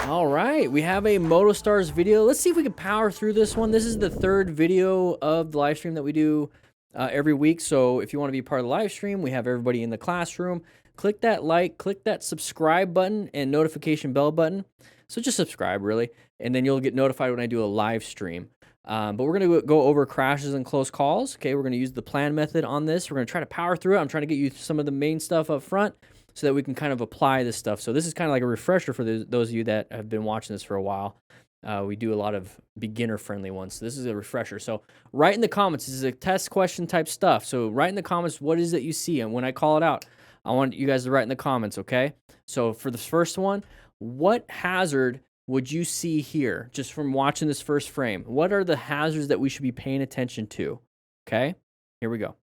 All right, we have a MotoStars video. Let's see if we can power through this one. This is the third video of the live stream that we do every week. So if you want to be part of the live stream, we have everybody in the classroom. Click that like, click that subscribe button and notification bell button. So just subscribe, really, and then you'll get notified when I do a live stream. But we're going to go over crashes and close calls. Okay, we're going to use the plan method on this. We're going to try to power through it. I'm trying to get you some of the main stuff up front, so that we can kind of apply this stuff. So this is kind of like a refresher for those of you that have been watching this for a while. We do a lot of beginner-friendly ones. So this is a refresher. So write in the comments. This is a test question type stuff. So write in the comments what is it you see. And when I call it out, I want you guys to write in the comments, okay? So for the first one, what hazard would you see here just from watching this first frame? What are the hazards that we should be paying attention to? Okay, here we go.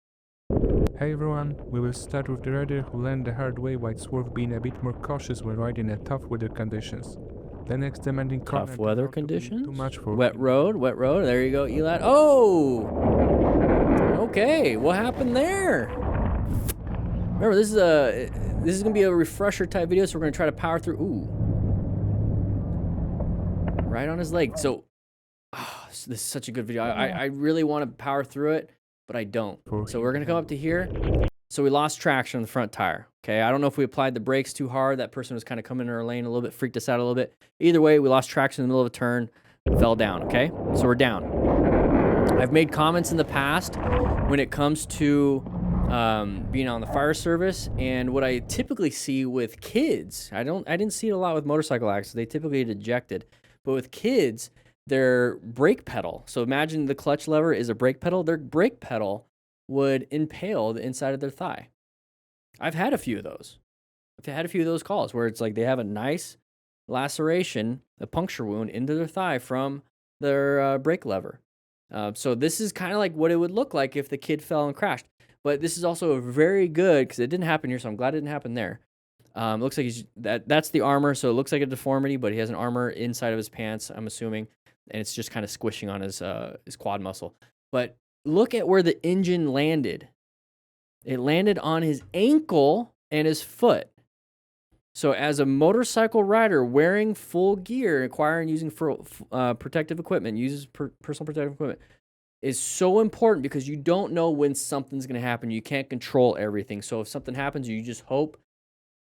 Hey everyone, we will start with the rider who learned the hard way while Swerve being a bit more cautious when riding in tough weather conditions. The next demanding corner Tough weather conditions? too much for wet road, there you go, Elad. Oh! Okay, what happened there? Remember, this is gonna be a refresher type video, so we're gonna try to power through. Ooh. Right on his leg. So, this is such a good video. I really want to power through it, but I don't. So we're gonna come up to here. So we lost traction on the front tire. Okay, I don't know if we applied the brakes too hard. That person was kind of coming in our lane a little bit, freaked us out a little bit. Either way, we lost traction in the middle of a turn, fell down. Okay, so we're down. I've made comments in the past when it comes to being on the fire service, and what I typically see with kids. I didn't see it a lot with motorcycle accidents. They typically get ejected, but with kids, their brake pedal. So imagine the clutch lever is a brake pedal. Their brake pedal would impale the inside of their thigh. I've had a few of those. I've had a few of those calls where it's like they have a nice laceration, a puncture wound into their thigh from their brake lever. So this is kind of like what it would look like if the kid fell and crashed. But this is also very good because it didn't happen here, so I'm glad it didn't happen there. It looks like that's the armor, so it looks like a deformity, but he has an armor inside of his pants, I'm assuming, and it's just kind of squishing on his quad muscle. But look at where the engine landed. It landed on his ankle and his foot. So as a motorcycle rider wearing full gear, acquiring using protective equipment, uses personal protective equipment, is so important because you don't know when something's going to happen. You can't control everything. So if something happens, you just hope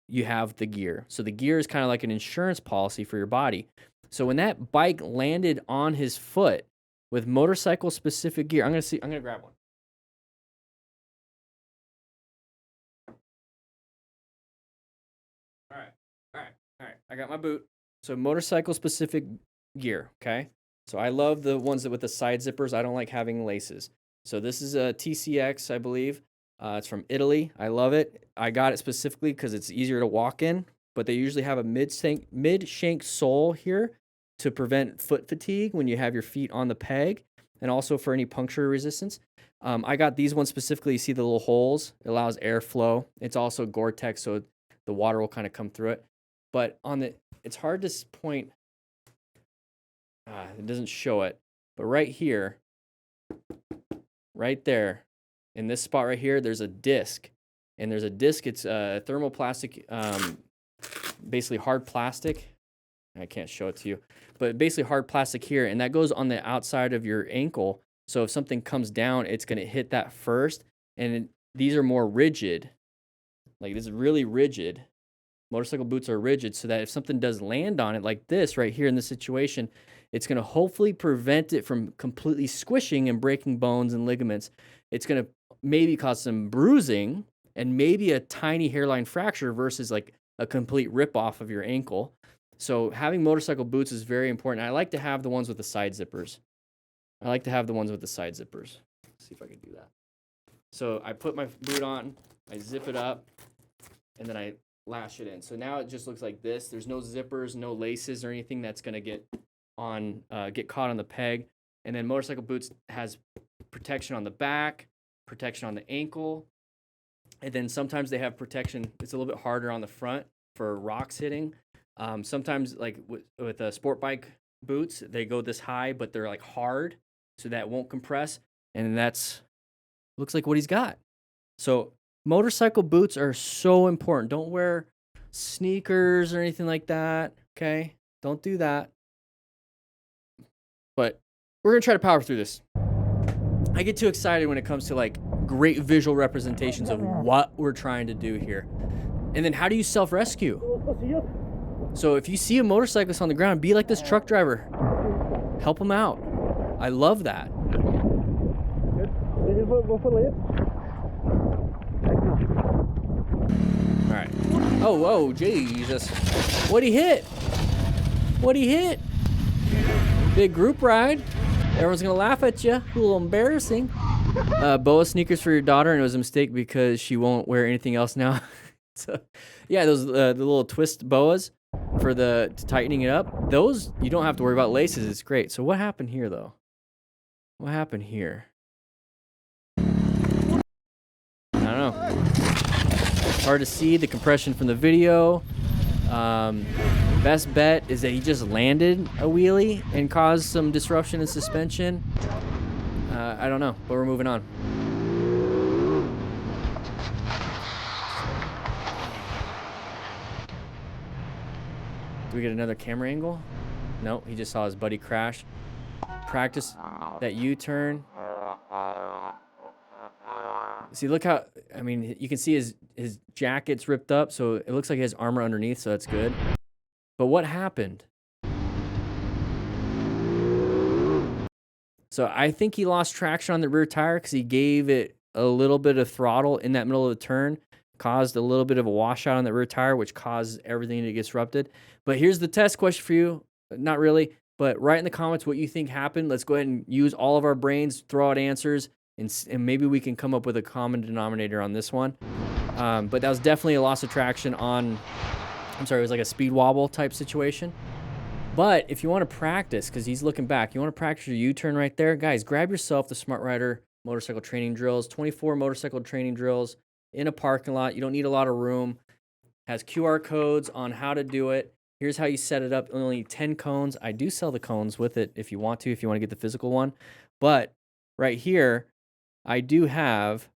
you have the gear. So the gear is kind of like an insurance policy for your body. So when that bike landed on his foot with motorcycle specific gear, I'm going to grab one. All right. I got my boot. So motorcycle specific gear, okay? So I love the ones that with the side zippers. I don't like having laces. So this is a TCX, I believe. It's from Italy. I love it. I got it specifically because it's easier to walk in, but they usually have a mid-shank sole here to prevent foot fatigue when you have your feet on the peg, and also for any puncture resistance. I got these ones specifically. You see the little holes. It allows airflow. It's also Gore-Tex, so the water will kind of come through it. But it's hard to point. It doesn't show it, but right here, right there, in this spot right here, there's a disc, and there's a disc. It's thermoplastic, basically hard plastic. I can't show it to you, but basically hard plastic here, and that goes on the outside of your ankle. So if something comes down, it's going to hit that first, and these are more rigid. Like this is really rigid. Motorcycle boots are rigid, so that if something does land on it, like this right here in this situation, it's going to hopefully prevent it from completely squishing and breaking bones and ligaments. It's going to maybe cause some bruising and maybe a tiny hairline fracture versus like a complete rip off of your ankle. So having motorcycle boots is very important. I like to have the ones with the side zippers. Let's see if I can do that. So I put my boot on, I zip it up, and then I lash it in. So now it just looks like this. There's no zippers, no laces or anything that's going to get caught on the peg. And then motorcycle boots has protection on the back, protection on the ankle, and then sometimes they have protection. It's a little bit harder on the front for rocks hitting. Sometimes like with sport bike boots, they go this high, but they're like hard, so that won't compress. And that's looks like what he's got. So motorcycle boots are so important. Don't wear sneakers or anything like that, okay? Don't do that. But we're going to try to power through this. I get too excited when it comes to like great visual representations of what we're trying to do here. And then how do you self-rescue? So if you see a motorcyclist on the ground, be like this truck driver. Help him out. I love that. All right. Oh, whoa, Jesus. What'd he hit? What'd he hit? Big group ride. Everyone's gonna laugh at you. A little embarrassing. Boa sneakers for your daughter, and it was a mistake because she won't wear anything else now. So, yeah, those the little twist boas for the tightening it up. Those you don't have to worry about laces. It's great. So what happened here, though? What happened here? I don't know. Hard to see the compression from the video. Best bet is that he just landed a wheelie and caused some disruption in suspension. I don't know, but we're moving on. Do we get another camera angle? No, he just saw his buddy crash. Practice that U-turn. See, look how, I mean, you can see his jacket's ripped up, so it looks like he has armor underneath, so that's good. But what happened? So I think he lost traction on the rear tire because he gave it a little bit of throttle in that middle of the turn, caused a little bit of a washout on the rear tire, which caused everything to get disrupted. But here's the test question for you. Not really, but write in the comments what you think happened. Let's go ahead and use all of our brains, throw out answers, and maybe we can come up with a common denominator on this one. But that was definitely a loss of traction on, I'm sorry, it was like a speed wobble type situation. But if you want to practice, because he's looking back, you want to practice your U-turn right there, guys, grab yourself the Smart Rider motorcycle training drills, 24 motorcycle training drills in a parking lot. You don't need a lot of room. Has QR codes on how to do it. Here's how you set it up. Only 10 cones. I do sell the cones with it if you want to get the physical one. But right here, I do have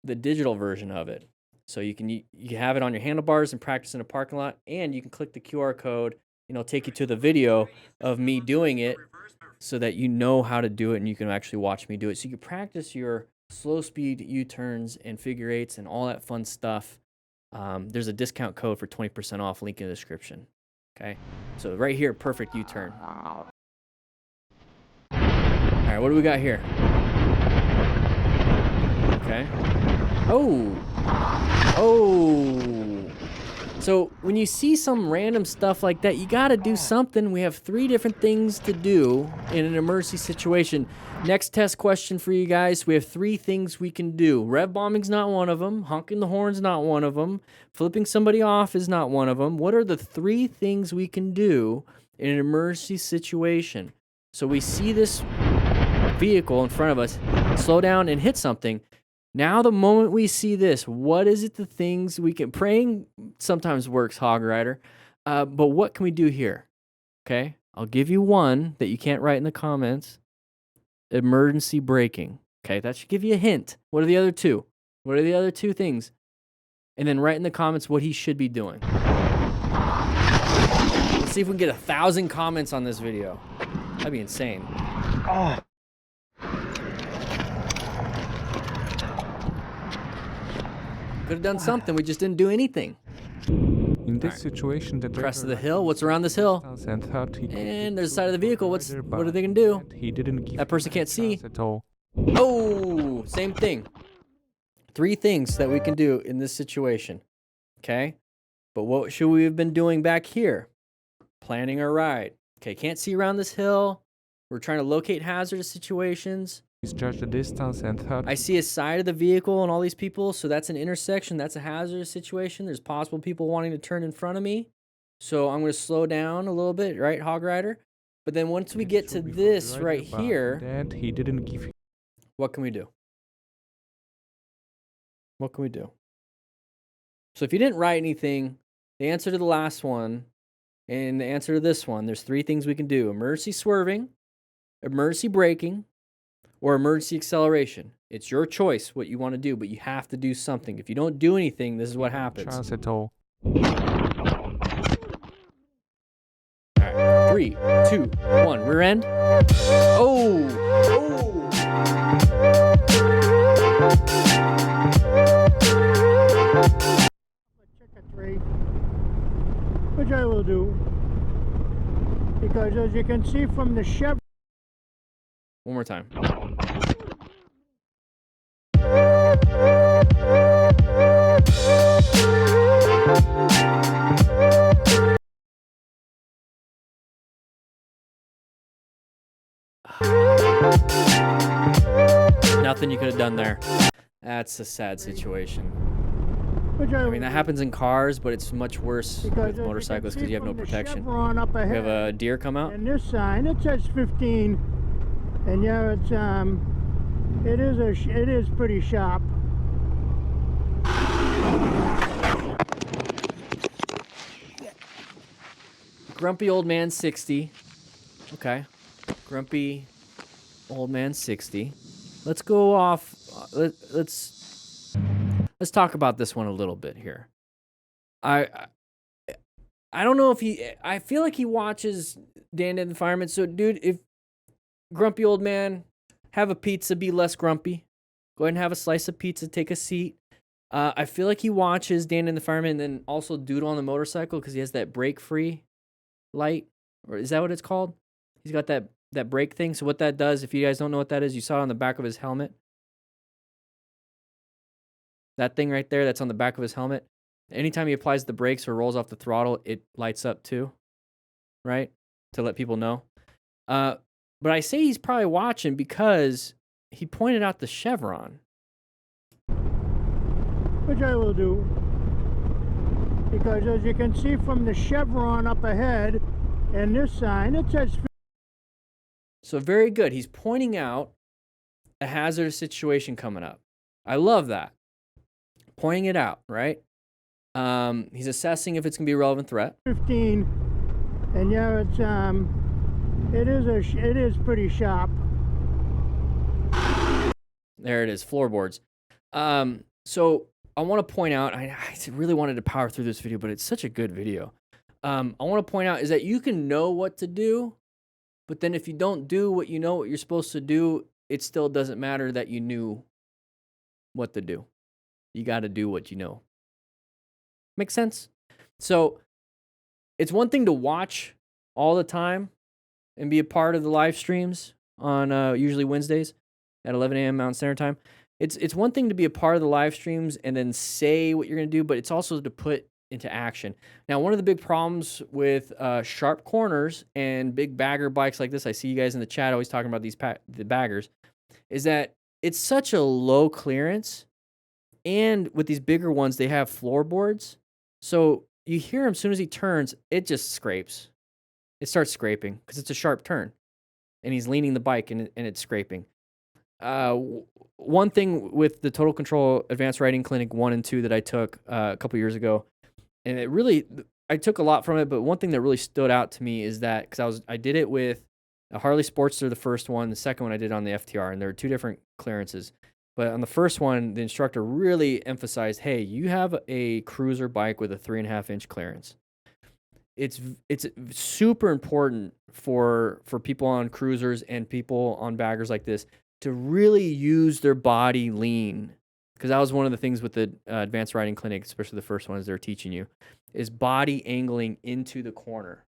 the digital version of it. So you can have it on your handlebars and practice in a parking lot, and you can click the QR code, and it'll take you to the video of me doing it so that you know how to do it and you can actually watch me do it. So you can practice your slow speed U-turns and figure eights and all that fun stuff. There's a discount code for 20% off, link in the description. Okay, so right here, perfect U-turn. All right, what do we got here? Okay. Oh. So when you see some random stuff like that, you got to do something. We have 3 different things to do in an emergency situation. Next test question for you guys. We have 3 things we can do. Rev bombing's not one of them. Honking the horn's not one of them. Flipping somebody off is not one of them. What are the 3 things we can do in an emergency situation? So we see this vehicle in front of us, slow down and hit something. Now, the moment we see this, what is it the things we can... Praying sometimes works, Hog Rider. But what can we do here? Okay, I'll give you one that you can't write in the comments. Emergency braking. Okay, that should give you a hint. What are the other 2? What are the other 2 things? And then write in the comments what he should be doing. Let's see if we can get 1,000 comments on this video. That'd be insane. Oh. Could have done something. We just didn't do anything. In this situation, the crest of the hill. What's around this hill? And there's the side of the vehicle. What are they gonna do? He didn't give that person can't see at all. Oh, same thing. 3 things that we can do in this situation. Okay, but what should we have been doing back here? Planning our ride. Okay, can't see around this hill. We're trying to locate hazardous situations. Judge the distance and I see a side of the vehicle and all these people, so that's an intersection. That's a hazardous situation. There's possible people wanting to turn in front of me. So I'm going to slow down a little bit, right, Hog Rider? But then once we get to this right here, he didn't give. What can we do? What can we do? So if you didn't write anything, the answer to the last one and the answer to this one, there's 3 things we can do. Emergency swerving, emergency braking, or emergency acceleration. It's your choice what you want to do, but you have to do something. If you don't do anything, this is what happens. Chance at all. All right. 3, 2, 1. Rear end. Oh! Oh! Check a 3, which I will do, because as you can see from the Chevron. One more time. Nothing you could have done there. That's a sad situation. I mean, that happens in cars, but it's much worse with motorcycles because you have no protection. Up ahead, We have a deer come out. and this sign, it says 15, and yeah, it's it is pretty sharp. Grumpy old man 60. Okay. Grumpy old man 60. Let's go off. Let's talk about this one a little bit here. I don't know if I feel like he watches Dan the Fireman. So, dude, if grumpy old man, have a pizza, be less grumpy. Go ahead and have a slice of pizza, take a seat. I feel like he watches Dan the Fireman and then also Doodle on the motorcycle because he has that brake-free light. Or is that what it's called? He's got that brake thing. So what that does, if you guys don't know what that is, you saw it on the back of his helmet. That thing right there that's on the back of his helmet. Anytime he applies the brakes or rolls off the throttle, it lights up too, right? To let people know. But I say he's probably watching because he pointed out the Chevron. Which I will do, because as you can see from the Chevron up ahead and this sign, it says. So very good. He's pointing out a hazardous situation coming up. I love that. Pointing it out, right? He's assessing if it's going to be a relevant threat. 15, and yeah, it's it is pretty sharp. There it is, floorboards. So I want to point out, I really wanted to power through this video, but it's such a good video. I want to point out is that you can know what to do, but then if you don't do what you know what you're supposed to do, it still doesn't matter that you knew what to do. You got to do what you know. Makes sense? So it's one thing to watch all the time and be a part of the live streams on usually Wednesdays at 11 a.m. Mountain Standard Time. It's one thing to be a part of the live streams and then say what you're going to do, but it's also to put into action. Now, one of the big problems with sharp corners and big bagger bikes like this, I see you guys in the chat always talking about the baggers, is that it's such a low clearance. And with these bigger ones, they have floorboards. So you hear him as soon as he turns, it just scrapes. It starts scraping because it's a sharp turn. And he's leaning the bike and it's scraping. One thing with the Total Control Advanced Riding Clinic 1 and 2 that I took a couple years ago, and I took a lot from it, but one thing that really stood out to me is that, because I did it with a Harley Sportster, the first one, the second one I did on the FTR, and there were two different clearances. But on the first one, the instructor really emphasized, hey, you have a cruiser bike with a 3.5-inch clearance. It's super important for people on cruisers and people on baggers like this to really use their body lean. Because that was one of the things with the advanced riding clinic, especially the first one, as they're teaching you, is body angling into the corner,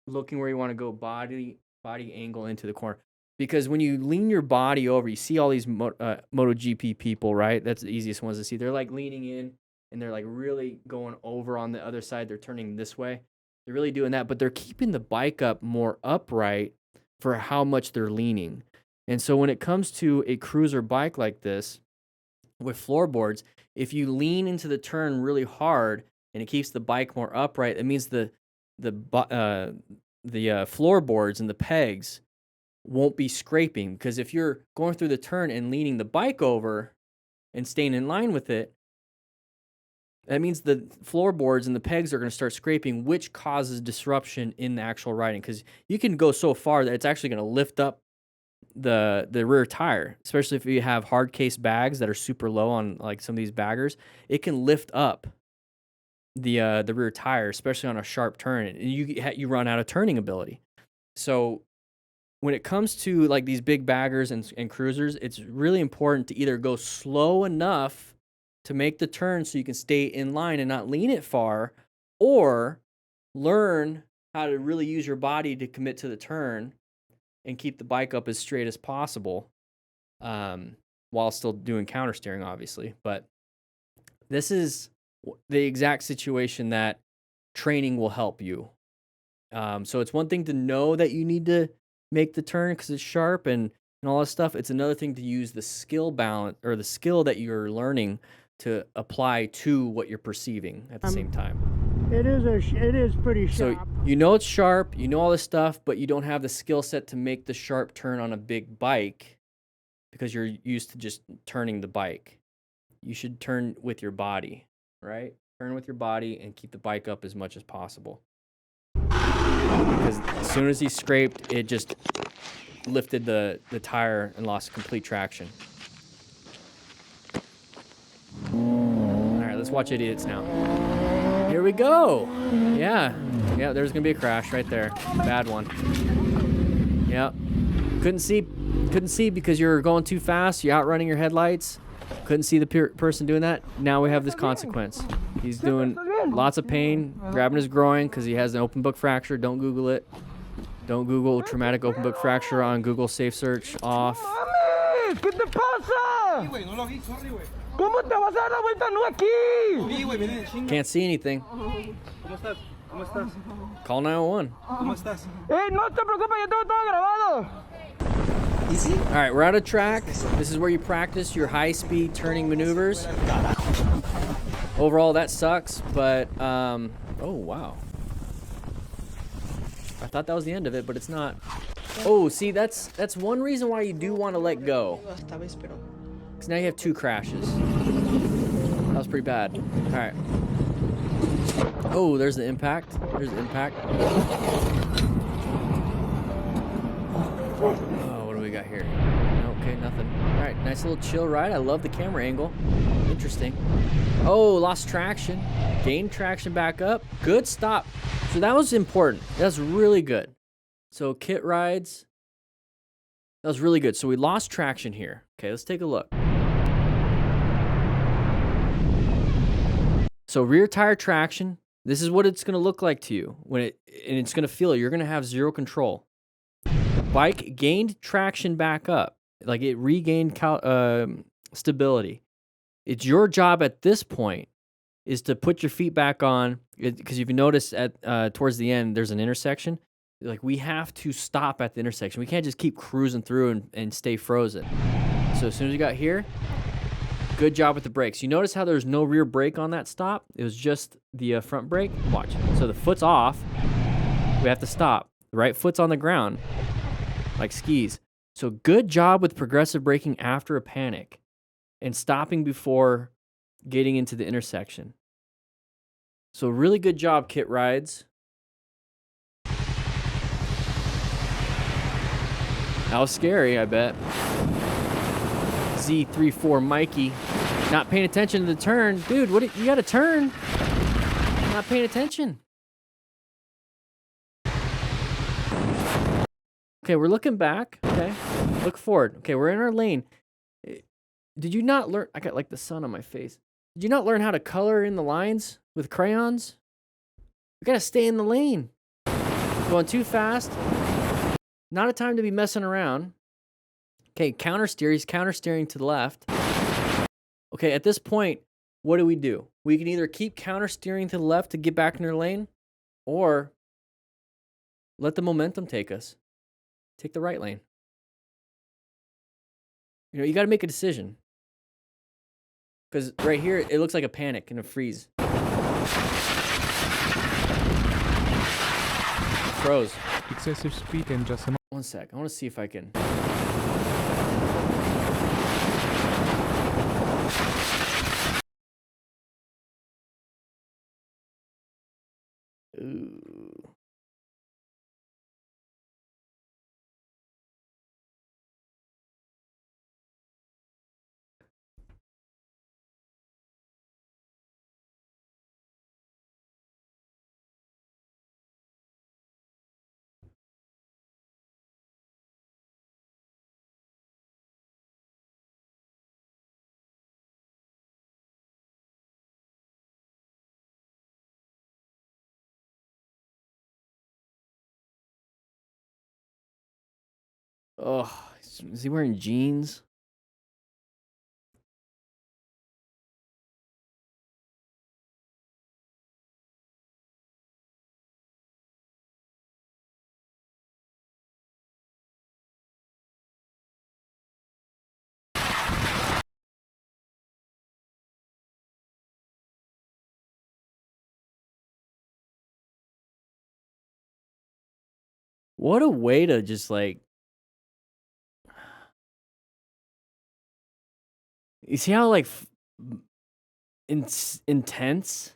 looking where you want to go, body angle into the corner. Because when you lean your body over, you see all these MotoGP people, right? That's the easiest ones to see. They're like leaning in and they're like really going over on the other side. They're turning this way. They're really doing that, but they're keeping the bike up more upright for how much they're leaning. And so when it comes to a cruiser bike like this with floorboards, if you lean into the turn really hard and it keeps the bike more upright, it means the floorboards and the pegs won't be scraping, because if you're going through the turn and leaning the bike over and staying in line with it, that means the floorboards and the pegs are going to start scraping, which causes disruption in the actual riding, because you can go so far that it's actually going to lift up the rear tire, especially if you have hard case bags that are super low on like some of these baggers. It can lift up the rear tire, especially on a sharp turn, and you run out of turning ability. So when it comes to like these big baggers and cruisers, it's really important to either go slow enough to make the turn so you can stay in line and not lean it far, or learn how to really use your body to commit to the turn and keep the bike up as straight as possible, while still doing counter steering, obviously. But this is the exact situation that training will help you. So it's one thing to know that you need to make the turn because it's sharp and all that stuff. It's another thing to use the skill balance or the skill that you're learning to apply to what you're perceiving at the same time. It is pretty sharp. So you know it's sharp, you know all this stuff, but you don't have the skill set to make the sharp turn on a big bike because you're used to just turning the bike. You should turn with your body, right? Turn with your body and keep the bike up as much as possible. Because as soon as he scraped, it just lifted the tire and lost complete traction. All right, let's watch idiots now. Here we go. Yeah, there's gonna be a crash right there. Bad one. Yeah, couldn't see because you're going too fast. You're outrunning your headlights. Couldn't see the person doing that. Now we have this consequence. He's doing lots of pain, grabbing his groin because he has an open book fracture. Don't Google it. Don't Google traumatic open book fracture on Google Safe Search. Off. ¿Qué te pasa? ¿Cómo te vas a dar la vuelta no aquí? Can't see anything. Call 911. No te preocupes, yo tengo todo grabado. All right, we're out of track. This is where you practice your high-speed turning maneuvers. Overall, that sucks, but oh wow. I thought that was the end of it, but it's not. Oh, see, that's one reason why you do want to let go. Because now you have 2 crashes. That was pretty bad. All right. Oh, there's the impact. There's the impact. Oh, what do we got here? Okay, nothing. All right, nice little chill ride. I love the camera angle. Interesting. Oh, lost traction. Gained traction back up. Good stop. So that was important. That's really good. So kit rides. That was really good. So we lost traction here. Okay, let's take a look. So rear tire traction. This is what it's going to look like to you and it's going to feel it. You're going to have 0 control. Bike gained traction back up. Like it regained stability. It's your job at this point is to put your feet back on, because if you notice at towards the end, there's an intersection. Like we have to stop at the intersection. We can't just keep cruising through and stay frozen. So as soon as you got here, good job with the brakes. You notice how there's no rear brake on that stop? It was just the front brake. Watch. So the foot's off. We have to stop. The right foot's on the ground, like skis. So good job with progressive braking after a panic and stopping before getting into the intersection. So really good job, kit rides. That was scary, I bet. Z34 Mikey, not paying attention to the turn. Dude, you gotta turn. Not paying attention. Okay, we're looking back. Okay, look forward. Okay, we're in our lane. Did you not learn? I got like the sun on my face. Did you not learn how to color in the lines with crayons? We gotta stay in the lane. Going too fast. Not a time to be messing around. Okay, counter steer. He's counter steering to the left. Okay, at this point, what do? We can either keep counter steering to the left to get back in our lane, or let the momentum take us. Take the right lane. You know, you got to make a decision. Because right here, it looks like a panic and a freeze. Froze. Excessive speed and just a... One sec. I want to see if I can... Ooh. Oh, is he wearing jeans? What a way to just like. You see how like intense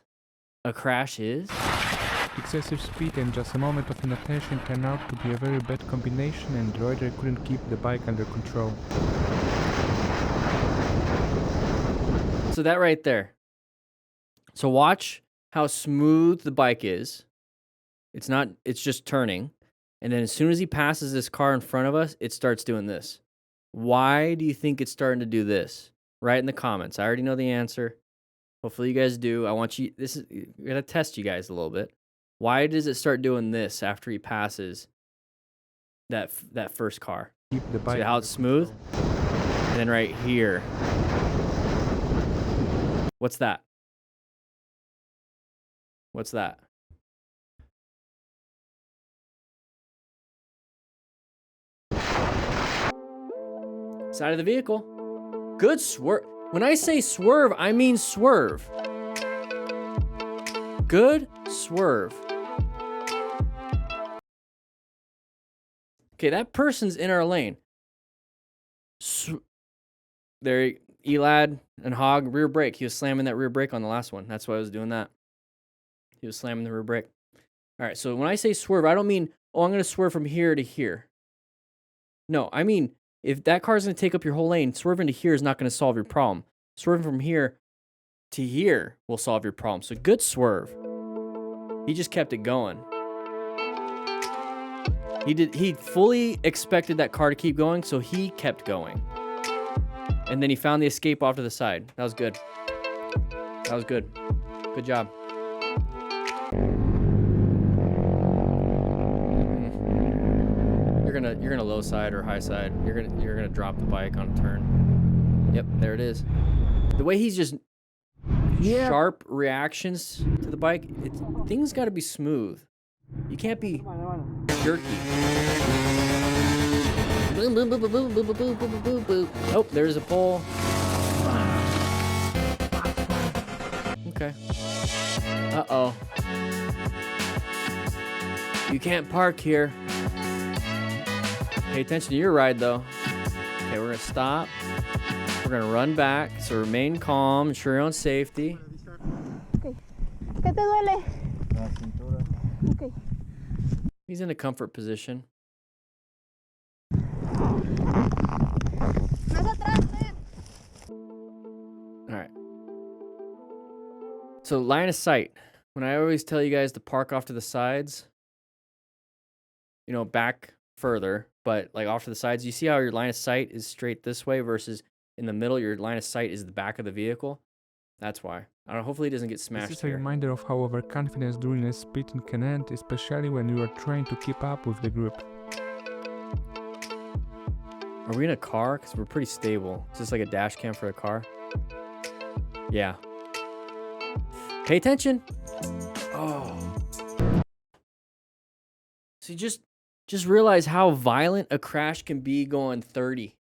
a crash is? Excessive speed and just a moment of inattention turned out to be a very bad combination, and the rider couldn't keep the bike under control. So that right there. So watch how smooth the bike is. It's just turning. And then as soon as he passes this car in front of us, it starts doing this. Why do you think it's starting to do this? Write in the comments. I already know the answer. Hopefully you guys do. I'm gonna test you guys a little bit. Why does it start doing this after he passes that first car? Keep the bike See how it's smooth? And then right here. What's that? What's that? Side of the vehicle. Good swerve. When I say swerve, I mean swerve. Good swerve. Okay, that person's in our lane. There, Elad and Hog, rear brake. He was slamming that rear brake on the last one. That's why I was doing that. He was slamming the rear brake. All right, so when I say swerve, I don't mean, oh, I'm going to swerve from here to here. No, I mean, if that car is going to take up your whole lane, swerving to here is not going to solve your problem. Swerving from here to here will solve your problem. So good swerve. He just kept it going. He fully expected that car to keep going, so he kept going. And then he found the escape off to the side. That was good. That was good. Good job. You're gonna low side or high side. You're gonna drop the bike on a turn. Yep, there it is. The way he's just sharp reactions to the bike, things got to be smooth. You can't be jerky. Boom, boom, boom, boom, boom, boom, boom, boom, boom, boom, boom. Oh, there's a pole. Okay. Uh-oh. You can't park here. Pay attention to your ride, though. Okay, we're going to stop. We're going to run back. So remain calm. Ensure your own safety. Okay. ¿Qué te duele? La cintura. Okay. He's in a comfort position. Más atrás, ven. All right. So line of sight. When I always tell you guys to park off to the sides, you know, back further, but like off to the sides, you see how your line of sight is straight this way versus in the middle, your line of sight is the back of the vehicle. That's why. I don't know, hopefully it doesn't get smashed This is a here. reminder of how overconfidence during a sprint can end, especially when you are trying to keep up with the group. Are we in a car? Because we're pretty stable. Is this like a dash cam for a car? Yeah. Pay attention. Oh. So you just realize how violent a crash can be going 30.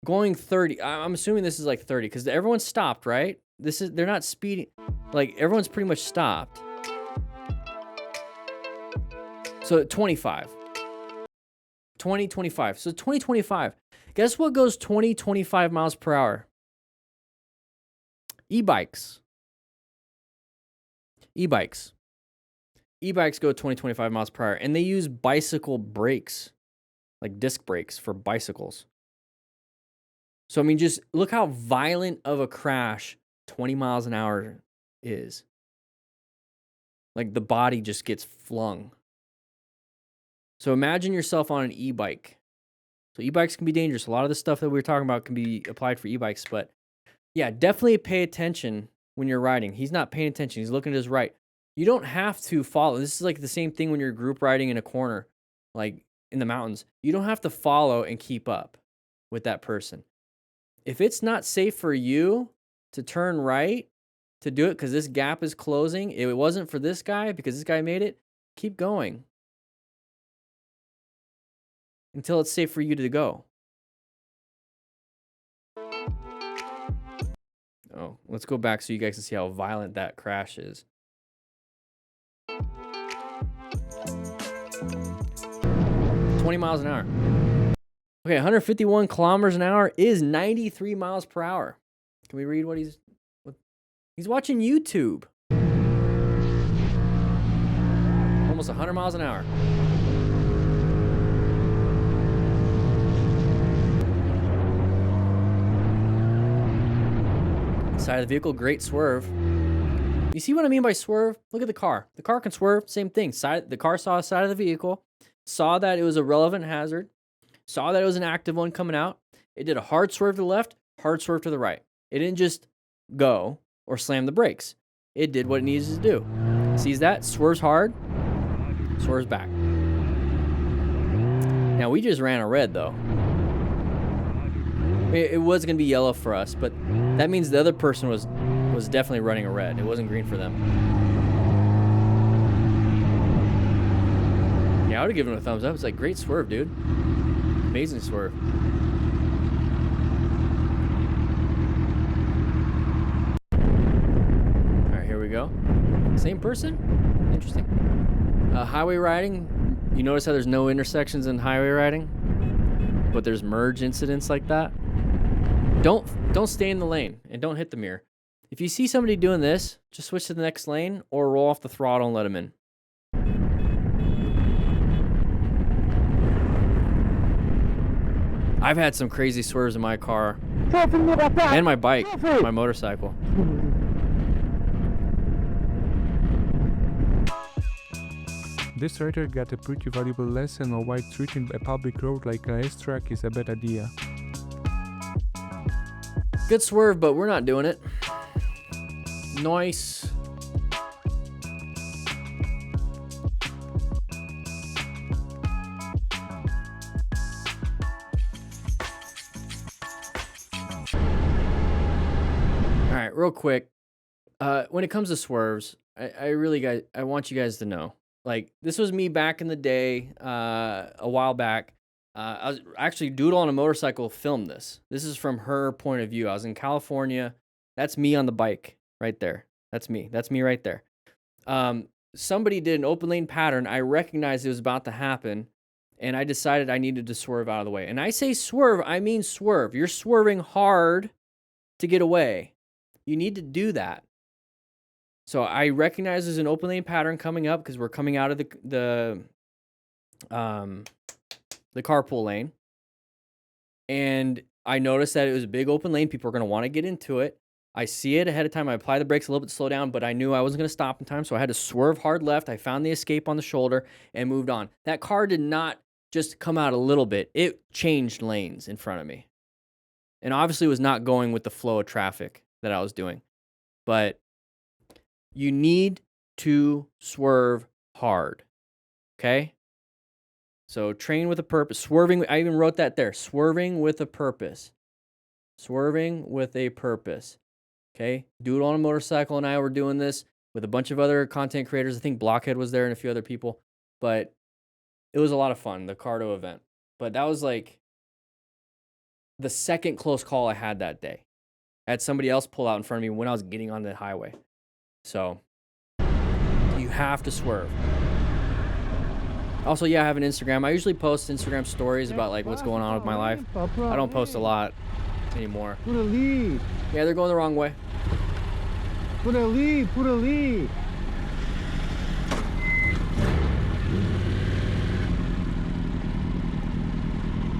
Going 30. I'm assuming this is like 30 because everyone's stopped, right? They're not speeding. Like everyone's pretty much stopped. So 25. 20, 25. So 20, 25. Guess what goes 20, 25 miles per hour? E-bikes. E-bikes. E-bikes go 20, 25 miles per hour. And they use bicycle brakes. Like disc brakes for bicycles. So, I mean, just look how violent of a crash 20 miles an hour is. Like the body just gets flung. So imagine yourself on an e-bike. So e-bikes can be dangerous. A lot of the stuff that we were talking about can be applied for e-bikes. But yeah, definitely pay attention when you're riding. He's not paying attention. He's looking to his right. You don't have to follow. This is like the same thing when you're group riding in a corner. Like in the mountains, you don't have to follow and keep up with that person. If it's not safe for you to turn right to do it because this gap is closing, if it wasn't for this guy because this guy made it, keep going until it's safe for you to go. Oh, let's go back so you guys can see how violent that crash is. 20 miles an hour. Okay, 151 kilometers an hour is 93 miles per hour. Can we read what he's watching YouTube. Almost 100 miles an hour. Side of the vehicle, great swerve. You see what I mean by swerve? Look at the car. The car can swerve, same thing. The car saw the side of the vehicle, saw that it was a relevant hazard, saw that it was an active one coming out. It did a hard swerve to the left, hard swerve to the right. It didn't just go or slam the brakes. It did what it needed to do. Sees that, swerves hard, swerves back. Now we just ran a red though. It was going to be yellow for us, but that means the other person was definitely running a red. It wasn't green for them. Yeah, I would have given him a thumbs up. It's like, great swerve, dude. Amazing swerve. All right, here we go. Same person? Interesting. Highway riding. You notice how there's no intersections in highway riding? But there's merge incidents like that. Don't stay in the lane and don't hit the mirror. If you see somebody doing this, just switch to the next lane or roll off the throttle and let them in. I've had some crazy swerves in my car and my bike, my motorcycle. This writer got a pretty valuable lesson on why treating a public road like a racetrack is a bad idea. Good swerve, but we're not doing it. Nice. All right, real quick. When it comes to swerves, I want you guys to know. Like, this was me back in the day, a while back. I was actually Doodle on a motorcycle filmed this. This is from her point of view. I was in California. That's me on the bike right there. That's me. That's me right there. Somebody did an open lane pattern. I recognized it was about to happen, and I decided I needed to swerve out of the way. And I say swerve, I mean swerve. You're swerving hard to get away. You need to do that. So I recognize there's an open lane pattern coming up because we're coming out of the carpool lane. And I noticed that it was a big open lane. People are going to want to get into it. I see it ahead of time. I apply the brakes a little bit, slow down, but I knew I wasn't going to stop in time. So I had to swerve hard left. I found the escape on the shoulder and moved on. That car did not just come out a little bit. It changed lanes in front of me. And obviously was not going with the flow of traffic that I was doing. But you need to swerve hard. Okay? So train with a purpose. Swerving, I even wrote that there. Swerving with a purpose. Swerving with a purpose. Okay? Doodle on a motorcycle and I were doing this with a bunch of other content creators. I think Blockhead was there and a few other people. But it was a lot of fun, the Cardo event. But that was like the second close call I had that day. I had somebody else pull out in front of me when I was getting on the highway. So you have to swerve. Also, yeah, I have an Instagram. I usually post Instagram stories about like what's going on with my life. I don't post a lot anymore. Put a lead. Yeah, they're going the wrong way. Put a lead. Put a lead.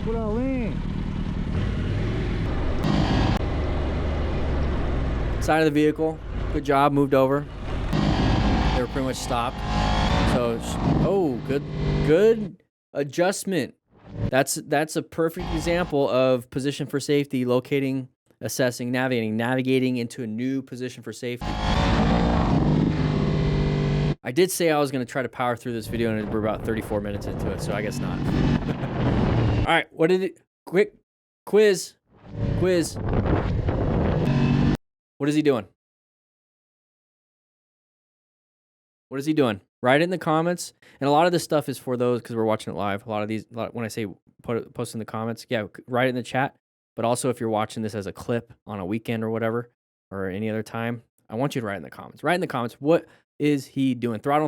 Put a lean. Side of the vehicle. Good job. Moved over. They were pretty much stopped. So, oh, good adjustment. That's a perfect example of position for safety, locating, assessing, navigating into a new position for safety. I did say I was going to try to power through this video, and we're about 34 minutes into it, so I guess not. All right, what did it... Quick quiz. Quiz. What is he doing? What is he doing? Write it in the comments. And a lot of this stuff is for those, because we're watching it live. A lot of these, when I say post in the comments, yeah, write it in the chat. But also if you're watching this as a clip on a weekend or whatever, or any other time, I want you to write in the comments. Write in the comments, what is he doing? Throttle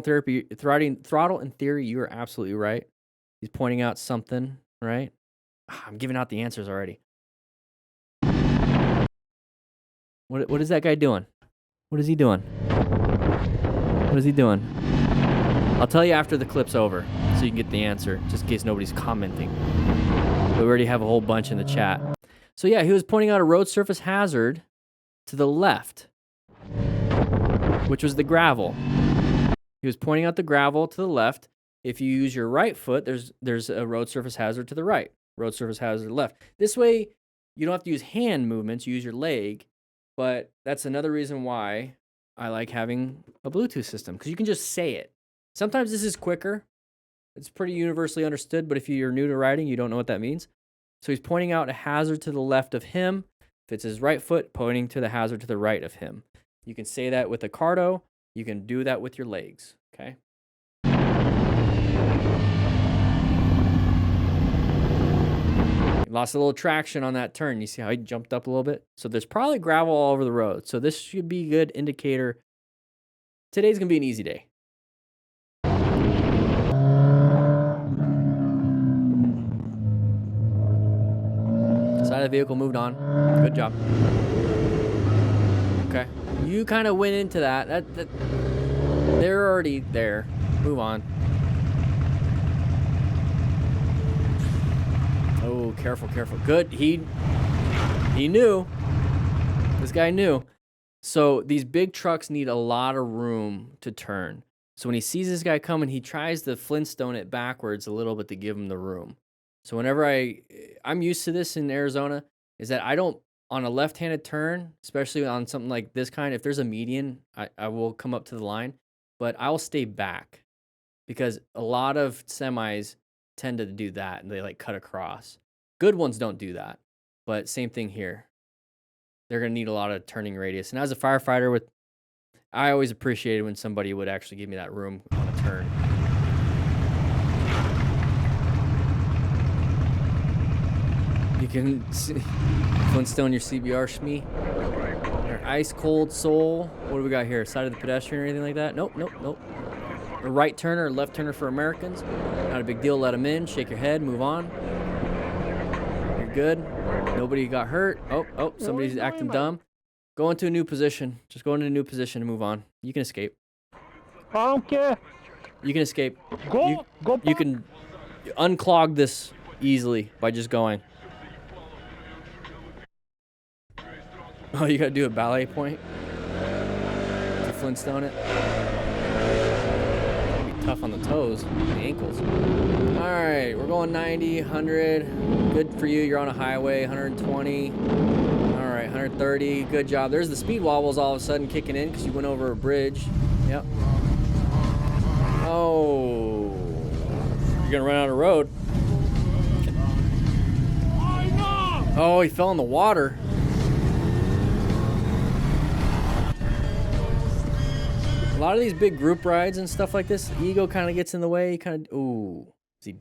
in theory, you are absolutely right. He's pointing out something, right? I'm giving out the answers already. What is that guy doing? What is he doing? What is he doing? I'll tell you after the clip's over, so you can get the answer, just in case nobody's commenting. But we already have a whole bunch in the chat. So yeah, he was pointing out a road surface hazard to the left, which was the gravel. He was pointing out the gravel to the left. If you use your right foot, there's a road surface hazard to the right. Road surface hazard to the left. This way, you don't have to use hand movements, you use your leg. But that's another reason why I like having a Bluetooth system, because you can just say it. Sometimes this is quicker. It's pretty universally understood, but if you're new to riding, you don't know what that means. So he's pointing out a hazard to the left of him. If it's his right foot, pointing to the hazard to the right of him. You can say that with a cardo. You can do that with your legs, okay? Lost a little traction on that turn. You see how he jumped up a little bit? So there's probably gravel all over the road. So this should be a good indicator. Today's going to be an easy day. Side of the vehicle moved on. Good job. Okay. You kind of went into that. They're already there. Move on. Oh, careful, careful. Good. He knew. This guy knew. So these big trucks need a lot of room to turn. So when he sees this guy coming, he tries to Flintstone it backwards a little bit to give him the room. So whenever I'm used to this in Arizona, is that I don't, on a left-handed turn, especially on something like this kind, if there's a median, I will come up to the line, but I will stay back because a lot of semis tend to do that and they like cut across. Good ones don't do that, but same thing here. They're going to need a lot of turning radius. And as a firefighter, I always appreciated when somebody would actually give me that room on a turn. You can see Flintstone your CBR Shmee. Your ice cold soul. What do we got here? Side of the pedestrian or anything like that? Nope, nope, nope. A right turner, or left turner for Americans. Not a big deal. Let them in. Shake your head. Move on. You're good. Nobody got hurt. Oh, somebody's acting dumb. Go into a new position. Just go into a new position and move on. You can escape. I don't care. You can escape. Go. You can unclog this easily by just going. Oh, you gotta do a ballet point to Flintstone it. It'll be tough on the toes, the ankles. All right, we're going 90, 100. Good for you. You're on a highway. 120. All right, 130. Good job. There's the speed wobbles all of a sudden kicking in because you went over a bridge. Yep. Oh, you're gonna run out of road. Oh, he fell in the water. A lot of these big group rides and stuff like this, ego kind of gets in the way. Kind of, ooh, is he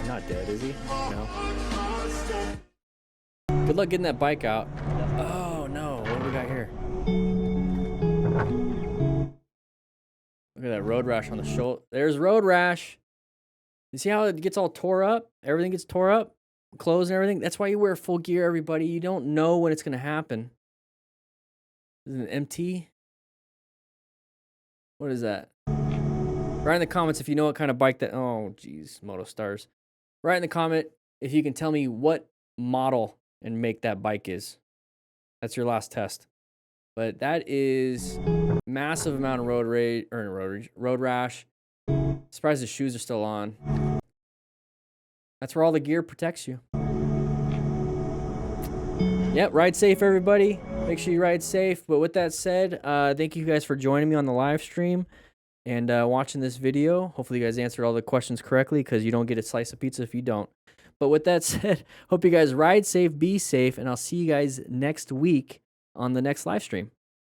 not dead? Is he? No. Good luck getting that bike out. Oh no! What do we got here? Look at that road rash on the shoulder. There's road rash. You see how it gets all tore up? Everything gets tore up, clothes and everything. That's why you wear full gear, everybody. You don't know when it's gonna happen. Is it an MT? What is that? Write in the comments if you know what kind of bike that... Oh, geez, Moto Stars. Write in the comment if you can tell me what model and make that bike is. That's your last test. But that is massive amount of road rash. Surprised the shoes are still on. That's where all the gear protects you. Yep, ride safe, everybody. Make sure you ride safe. But with that said, thank you guys for joining me on the live stream. and watching this video. Hopefully you guys answered all the questions correctly, because you don't get a slice of pizza if you don't. But with that said, hope you guys ride safe, be safe, and I'll see you guys next week on the next live stream.